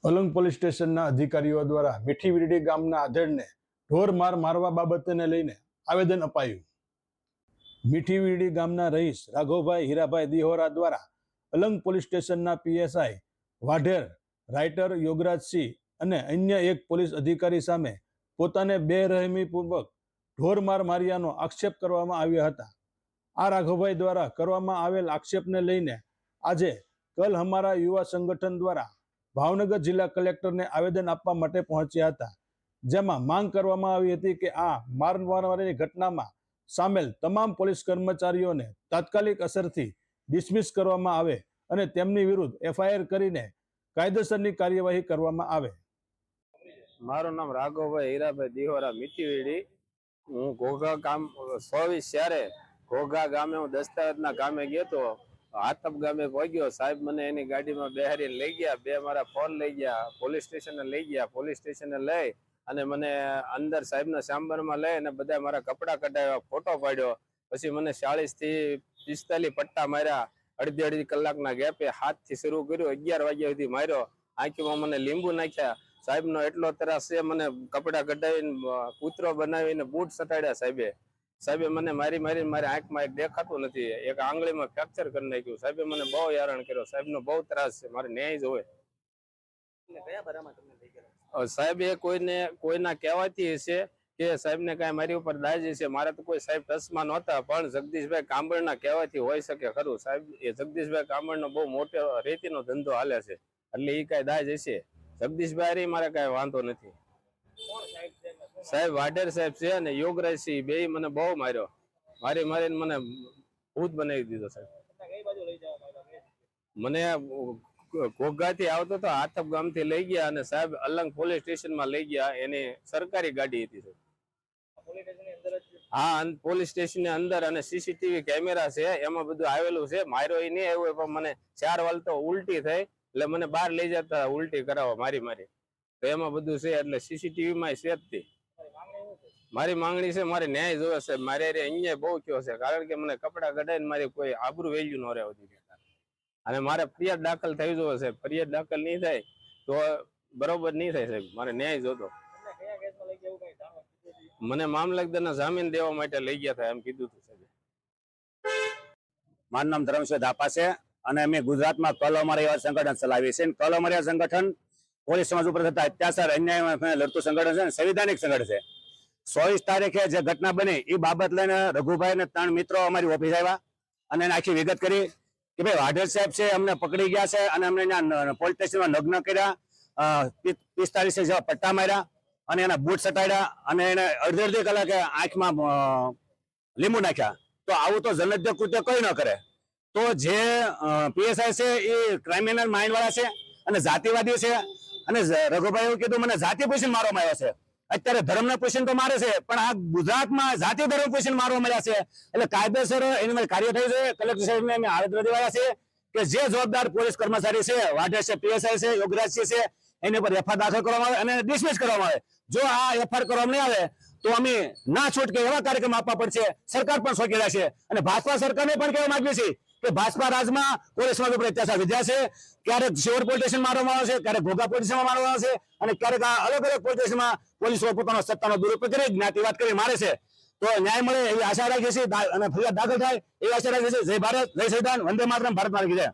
Alang police સ્ટેશનના અધિકારીઓ દ્વારા મીઠી વીરડી ગામના આધેડને ઢોર માર મારવા બાબતને લઈને આવેદન અપાયું. મીઠી વીરડી ગામના રહીશ રાઘવભાઈ હીરાભાઈ દિહોરા દ્વારા અલંગ પોલીસ સ્ટેશનના પીએસઆઈ વાઢેર રાઇટર યોગરાજસિંહ અને અન્ય એક પોલીસ અધિકારી સામે પોતાને બેરહેમીપૂર્વક ઢોર માર માર્યાનો આક્ષેપ કરવામાં આવ્યા હતા. આ રાઘવભાઈ દ્વારા કરવામાં આવેલ આક્ષેપને લઈને આજે કલ હમારા યુવા સંગઠન દ્વારા ભાવનગર જિલ્લા કલેક્ટરને આવેદન આપવા માટે પહોંચ્યા હતા, જેમાં માંગ કરવામાં આવી હતી કે આ મારવારની ઘટનામાં સામેલ તમામ પોલીસ કર્મચારીઓને તાત્કાલિક અસરથી ડિસમિસ કરવામાં આવે અને તેમની વિરુદ્ધ એફઆઈઆર કરીને કાયદેસરની કાર્યવાહી કરવામાં આવે. મારું નામ રાઘવભાઈ હીરાભાઈ દિહોરા, મીઠી વીરડી. હું ઘોઘા ગામ 24 ઘોઘા ગામે હું દસ્તાવેજના કામે ગયો તો હાથપ ગામે પહોંચ્યો. સાહેબ મને એની ગાડીમાં બેહારીને લઈ ગયા, બે મારા ફોન લઈ ગયા, પોલીસ સ્ટેશને લઈ ગયા. પોલીસ સ્ટેશને લઈ અને મને અંદર સાહેબના ચામ્બરમાં લઈ અને બધા મારા કપડા કઢાવ્યા, ફોટો પાડ્યો. પછી મને 40 થી 45 પટ્ટા માર્યા. અડધી કલાકના ગેપે હાથથી શરૂ કર્યું, 11 વાગ્યા સુધી માર્યો. આંખમાં મને લીંબુ નાખ્યા. સાહેબનો એટલો ત્રાસ છે, મને કપડા કઢાવીને કૂતરો બનાવીને બૂટ સટાડ્યા સાહેબે મને મારી મારી આંખમાં એક દેખાતું નથી, એક આંગળીમાં ફ્રેક્ચર કરી નાખ્યું. સાહેબે મને બહુ હેરાન કર્યો. સાહેબનો બહુ ત્રાસ છે, મારે ન્યાય જોવે. સાહેબે કોઈના કહેવાથી હશે કે સાહેબને કાંઈ મારી ઉપર દાજ છે. મારે તો કોઈ સાહેબ ટચમાં નહોતા, પણ જગદીશભાઈ કાંબળના કહેવાથી હોઈ શકે ખરું. સાહેબ એ જગદીશભાઈ કાંબળનો બહુ મોટો રેતીનો ધંધો હાલે છે, એટલે એ કાંઈ દાજ હશે. જગદીશભાઈ મારે કાંઈ વાંધો નથી. સાહેબ વાઢેર સાહેબ છે અને યોગરાજસિંહ બે મને બહુ માર્યો. મારીને મને ભૂત બનાવી દીધો. સાહેબ મને ઘોઘાથી આવતો તો હાથપ ગામથી લઈ ગયા અને સાહેબ અલંગ પોલીસ સ્ટેશનમાં લઈ ગયા. એની સરકારી ગાડી હતી. હા, પોલીસ સ્ટેશનની અંદર અને સીસીટીવી કેમેરા છે, એમાં બધું આવેલું છે. માર્યો એ નહીં આવ્યો, પણ મને 4 વાર તો ઉલટી થઈ, એટલે મને બહાર લઈ જતા ઉલટી કરાવવા મારી. તો એમાં બધું છે, એટલે સીસીટીવી માં છે જ. મારી માંગણી છે, મારે ન્યાય જોવે છે. મારે અહીંયા બહુ થયો છે, કારણ કે મને કપડા કઢાઈને મારી કોઈ આબરૂ વેલ્યુ ન રહેવા દીધી. અને મારે ફરિયાદ દાખલ થઈ જોવે છે. ફરિયાદ દાખલ નહીં થાય તો બરોબર નહીં થાય. સાહેબ મારે ન્યાય જોતો. મને મામલતદારના જામીન દેવા માટે લઈ ગયા હતા એમ કીધું હતું સાહેબ. મારું નામ ધર્મસિંહ ધાપા છે અને અમે ગુજરાતમાં કલ અમારા યુવા સંગઠન ચલાવીએ છીએ. કલ અમારા સંગઠન પોલીસ સમાજ ઉપર થતા અત્યાચાર અન્યાય લડતું સંગઠન છે, સંવિધાનિક સંગઠન છે. 24 તારીખે જે ઘટના બની એ બાબત લઈને રઘુભાઈ ને 3 મિત્રો અમારી ઓફિસ આવ્યા અને એને આખી વિગત કરી કે ભાઈ વાઢેર સાહેબ છે, અમને પકડી ગયા છે અને અમને પોલીસ સ્ટેશનમાં નગ્ન કર્યા, 45 જેવા પટ્ટા માર્યા અને એના બૂટ સટાડ્યા અને એને અડધી કલાકે આંખમાં લીંબુ નાખ્યા. તો આવું તો જનજ્ય કૃત્ય કોઈ ન કરે. તો જે પીએસઆઈ છે એ ક્રાઇમિનલ માઇન્ડ વાળા છે અને જાતિવાદી છે. અને રઘુભાઈ એવું કીધું મને જાતિ પૂછીને મારવામાં આવ્યો છે. અત્યારે ધર્મને પૂછીને તો મારે છે, પણ આ ગુજરાતમાં જાતિ ધર્મ પૂછીને મારવા મળ્યા છે. એટલે કાયદેસર એની કાર્ય થઈ છે. કલેક્ટર સાહેબને અમે આવેદન આવ્યા છે કે જે જવાબદાર પોલીસ કર્મચારી છે, વાઢેર છે, પીએસઆઈ છે, યોગરાજસિંહ છે, એની પર એફઆઈઆર દાખલ કરવામાં આવે અને ડિસમિસ કરવામાં આવે. જો આ એફઆઈઆર કરવામાં નહીં આવે તો અમે ના છૂટકે એવા કાર્યક્રમ આપવા પડશે. સરકાર પણ સોંકી રહ્યા છે અને ભાજપા સરકારને પણ કહેવા માંગીએ છીએ કે ભાજપા રાજમાં પોલીસ ઉપર અત્યાચાર વિધ્યા છે. ક્યારેક શિવર પોલીસ સ્ટેશન મારવામાં આવે છે, ક્યારેક ઘોઘા પોલીસ સ્ટેશનમાં મારવામાં આવે છે અને ક્યારેક અલગ પોલીસ સ્ટેશનમાં પોલીસો પોતાનો સત્તાનો દુરુપયોગ કરી જ્ઞાતિવાદ કરી મારે છે. તો ન્યાય મળે એવી આશા રાખીએ છીએ અને ફરિયાદ દાખલ થાય એવી આશા રાખીએ છીએ. જય ભારત, જય સંવિધાન, વંદે માતરમ, ભારત માતા કી જય.